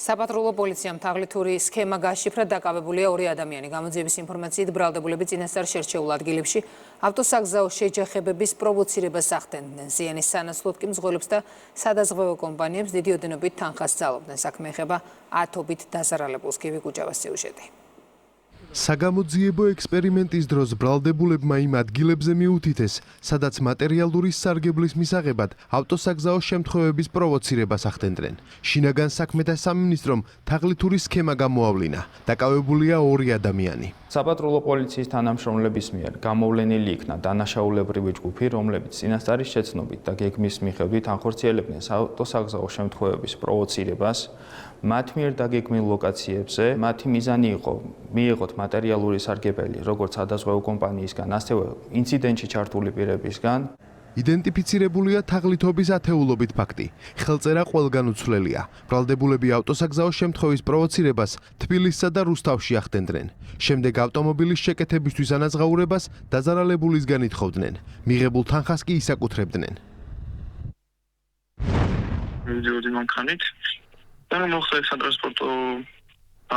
საპატრულო პოლიციამ თაღლითური სქემა გაშიფრა, დაკავებულია 2 ადამიანი. გამოძიების ინფორმაციით ბრალდებულები წინასწარ შერჩეულ ადგილებში ავტოსაგზაო შეჯახებების პროვოცირებას ახდენდნენ. ზიანის სანაცვლოდ კი მძღოლებს და სადაზღვევო კომპანიებს დიდი ოდენობით თანხას სცალობდნენ. საქმე ეხება ათობით დაზარალებულს. გივი კუჭავას სიუჟეტი. საგამოძიებო ექსპერიმენტის დროს ბრალდებულებმა იმ ადგილებზე მიუთითეს, სადაც მატერიალური სარგებლის მისაღებად ავტოსაგზაო შემთხვევების პროვოცირებას ახდენდნენ. შინაგან საქმეთა სამინისტრომ თაღლითური სქემა გამოავლინა. დაკავებულია 2 ადამიანი. საპატრულო პოლიციის თანამშრომლების მიერ გამოვლენილი იქნა დანაშაულებრივი ჯგუფი, რომლებიც წინასწარის შეცნობით და გეგმის მიხედვით ანხორციელებდნენ ავტოსაგზაო შემთხვევების პროვოცირებას. მათ მიერ დაგეგმილ ლოკაციებზე მათი მიზანი იყო მიიღოთ მატერიალური სარგებელი როგორც სადაზღვევო კომპანიისგან, ასევე ინციდენტში ჩართული პირებისგან. იდენტიფიცირებულია თაღლითობის ათეულობით ფაქტი. ხელწერა ყველგან უცვლელია. ბრალდებულები ავტოსაგზაო შემთხვევის პროვოცირებას თბილისსა და რუსთავში ახდენდნენ. შემდეგ ავტომობილის შეკეთებისთვის ანაზღაურებას დაზარალებულისგან ითხოვდნენ. მიღებულ თანხას კი ისაკუთრებდნენ. მივიდიოდი მანქანით და მოხდა სატრანსპორტო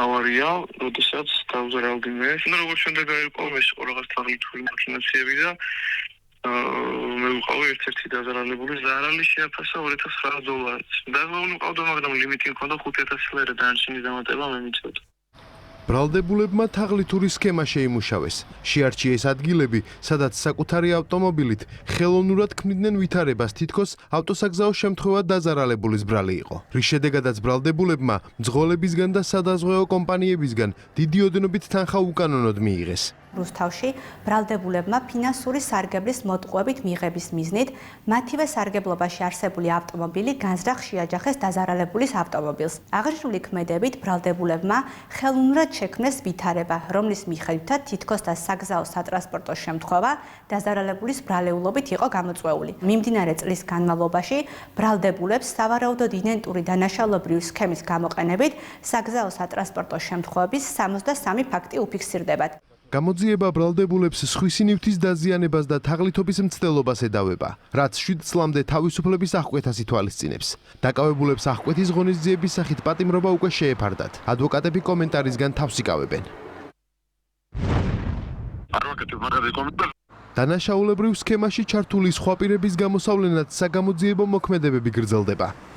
ავარია, როდესაც დავზარალდი მე. და როგორც შემდეგ გაირკვა, მე იყო რაღაც თაღლითური მაქინაციები და მე ვიყავი ერთ-ერთი დაზარალებული. ზარალი შეაფასა $2,900. დაზრებული მყავდა, მაგრამ ლიმიტი მქონდა $5,000 დანარჩენის დამატება მე მიწევდა. ბრალდებულებმა თაღლითური სქემა შეიმუშავეს. შეარჩიეს ადგილები, სადაც საკუთარი ავტომობილით ხელოვნურად ქმნიდნენ ვითარებას, თითქოს ავტოსაგზაო შემთხვევა დაზარალებულის ბრალი იყო. რის შედეგადაც ბრალდებულებმა მძღოლებისგან და სადაზღვევო კომპანიებისგან დიდი ოდენობით თანხა უკანონოდ მიიღეს. რუსთავში ბრალდებულებმა ფინანსური სარგებლის მოტყუებით მიღების მიზნით მათივე სარგებლობაში არსებული ავტომობილი განზრახ შეაჯახეს დაზარალებულის ავტომობილს. აღნიშნული ქმედებით ბრალდებულებმა ხელოვნურად შექმნეს ვითარება, რომლის მიხედვითაც თითქოს და საგზაო სატრანსპორტო შემთხვევა დაზარალებულის ბრალეულობით იყო გამოწვეული. მიმდინარე წლის განმავლობაში ბრალდებულებს სავარაუდოდ იდენტური დანაშაულებრივი სქემის გამოყენებით საგზაო სატრანსპორტო შემთხვევების 63 ფაქტი უფიქსირდებათ. გამოძიება ბრალდებულებს სხვისი ნივთის დაზიანებას და თაღლითობის მცდელობას ედავება, რაც 7 წლამდე თავისუფლების აღკვეთას ითვალისწინებს. დაკავებულებს აღკვეთის ღონისძიების სახით პატიმრობა უკვე შეეფარდათ. ადვოკატები კომენტარისგან თავს იკავებენ. დანაშაულებრივ სქემაში ჩართული სხვა პირების გამოსავლენად საგამოძიებო მოქმედებები გრძელდება.